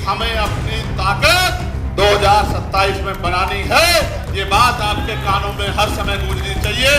हमें अपनी ताकत 2027 में बनानी है। ये बात आपके कानों में हर समय गूंजनी चाहिए।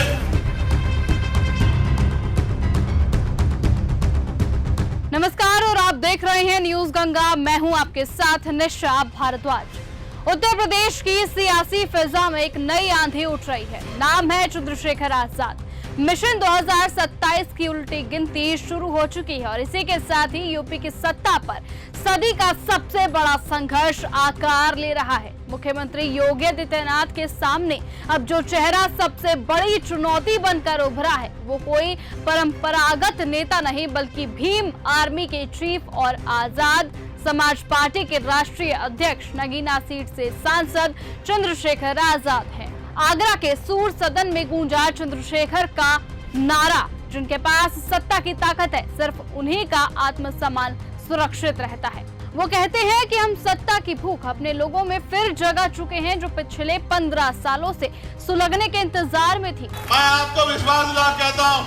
नमस्कार और आप देख रहे हैं न्यूज गंगा। मैं हूं आपके साथ निशा भारद्वाज। उत्तर प्रदेश की सियासी फिजा में एक नई आंधी उठ रही है। नाम है चंद्रशेखर आजाद। मिशन 2027 की उल्टी गिनती शुरू हो चुकी है और इसी के साथ ही यूपी की सत्ता पर सदी का सबसे बड़ा संघर्ष आकार ले रहा है। मुख्यमंत्री योगी आदित्यनाथ के सामने अब जो चेहरा सबसे बड़ी चुनौती बनकर उभरा है वो कोई परंपरागत नेता नहीं बल्कि भीम आर्मी के चीफ और आजाद समाज पार्टी के राष्ट्रीय अध्यक्ष नगीना सीट से सांसद चंद्रशेखर आजाद हैं। आगरा के सूर सदन में गूंजा चंद्रशेखर का नारा, जिनके पास सत्ता की ताकत है, सिर्फ उन्हीं का आत्मसम्मान सुरक्षित रहता है। वो कहते हैं कि हम सत्ता की भूख अपने लोगों में फिर जगा चुके हैं जो पिछले 15 सालों से सुलगने के इंतजार में थी। मैं आपको विश्वास दिला कहता हूं,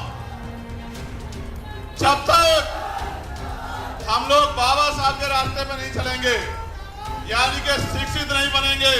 जब तक हम लोग बाबा साहब के रास्ते पे नहीं चलेंगे, यानी कि शिक्षित नहीं बनेंगे,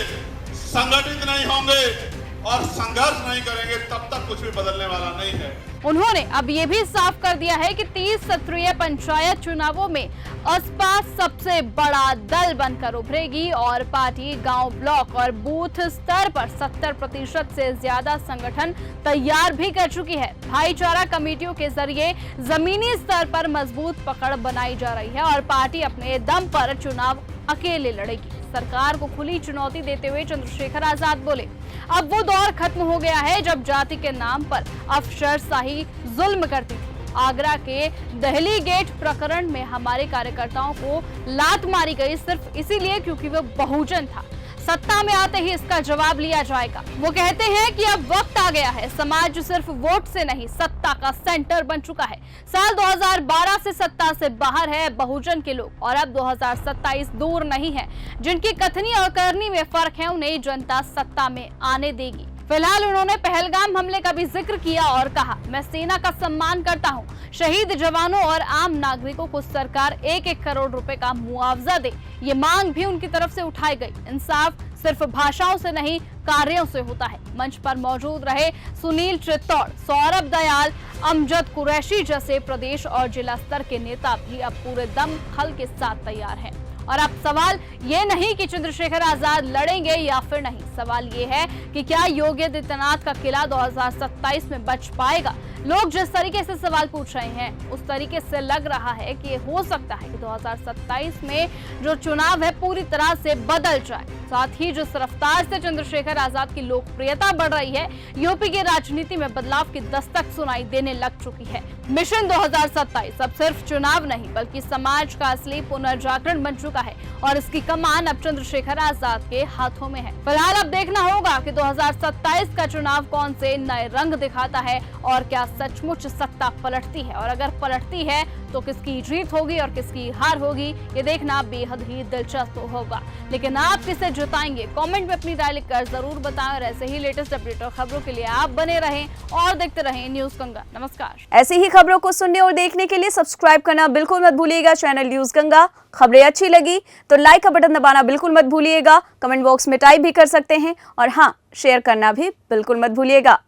संगठित नहीं होंगे और संघर्ष नहीं करेंगे, तब तक कुछ भी बदलने वाला नहीं है। उन्होंने अब ये भी साफ कर दिया है कि 30 सत्रीय पंचायत चुनावों में असपा सबसे बड़ा दल बनकर उभरेगी और पार्टी गांव, ब्लॉक और बूथ स्तर पर 70% से ज्यादा संगठन तैयार भी कर चुकी है। भाईचारा कमेटियों के जरिए जमीनी स्तर पर मजबूत पकड़ बनाई जा रही है और पार्टी अपने दम पर चुनाव अकेले लड़ेगी। सरकार को खुली चुनौती देते हुए चंद्रशेखर आजाद बोले, अब वो दौर खत्म हो गया है जब जाति के नाम पर अफसरशाही जुल्म करती थी। आगरा के दहली गेट प्रकरण में हमारे कार्यकर्ताओं को लात मारी गई सिर्फ इसीलिए क्योंकि वो बहुजन था। सत्ता में आते ही इसका जवाब लिया जाएगा। वो कहते हैं कि अब वक्त आ गया है, समाज सिर्फ वोट से नहीं सत्ता का सेंटर बन चुका है। साल 2012 से सत्ता से बाहर है बहुजन के लोग और अब 2027 दूर नहीं है। जिनकी कथनी और करनी में फर्क है उन्हें जनता सत्ता में आने देगी। फिलहाल उन्होंने पहलगाम हमले का भी जिक्र किया और कहा, मैं सेना का सम्मान करता हूं। शहीद जवानों और आम नागरिकों को सरकार 1-1 करोड़ रुपए का मुआवजा दे, ये मांग भी उनकी तरफ से उठाई गई। इंसाफ सिर्फ भाषाओं से नहीं कार्यों से होता है। मंच पर मौजूद रहे सुनील चित्तौड़, सौरभ दयाल, अमजद कुरैशी जैसे प्रदेश और जिला स्तर के नेता भी अब पूरे दम खल के साथ तैयार हैं। और अब सवाल ये नहीं कि चंद्रशेखर आजाद लड़ेंगे या फिर नहीं, सवाल ये है कि क्या योगी आदित्यनाथ का किला 2027 में बच पाएगा। लोग जिस तरीके से सवाल पूछ रहे हैं उस तरीके से लग रहा है कि ये हो सकता है कि 2027 में जो चुनाव है पूरी तरह से बदल जाए। साथ ही जिस रफ्तार से चंद्रशेखर आजाद की लोकप्रियता बढ़ रही है, यूपी की राजनीति में बदलाव की दस्तक सुनाई देने लग चुकी है। मिशन 2027 अब सिर्फ चुनाव नहीं बल्कि समाज का असली पुनर्जागरण बन चुका है और इसकी कमान अब चंद्रशेखर आजाद के हाथों में है। फिलहाल अब देखना होगा कि 2027 का चुनाव कौन से नए रंग दिखाता है और क्या सचमुच सत्ता पलटती है, और अगर पलटती है तो किसकी जीत होगी और किसकी हार होगी, ये देखना बेहद ही दिलचस्प होगा। लेकिन आप किसे जिताएंगे, कमेंट में अपनी राय लिखकर जरूर बताएं और ऐसे ही लेटेस्ट अपडेट और खबरों के लिए आप बने रहें और देखते रहें न्यूज गंगा। नमस्कार। ऐसी ही खबरों को सुनने और देखने के लिए सब्सक्राइब करना बिल्कुल मत भूलिएगा चैनल न्यूज गंगा। खबरें अच्छी लगी तो लाइक का बटन दबाना बिल्कुल मत भूलिएगा। कमेंट बॉक्स में टाइप भी कर सकते हैं और हाँ, शेयर करना भी बिल्कुल मत भूलिएगा।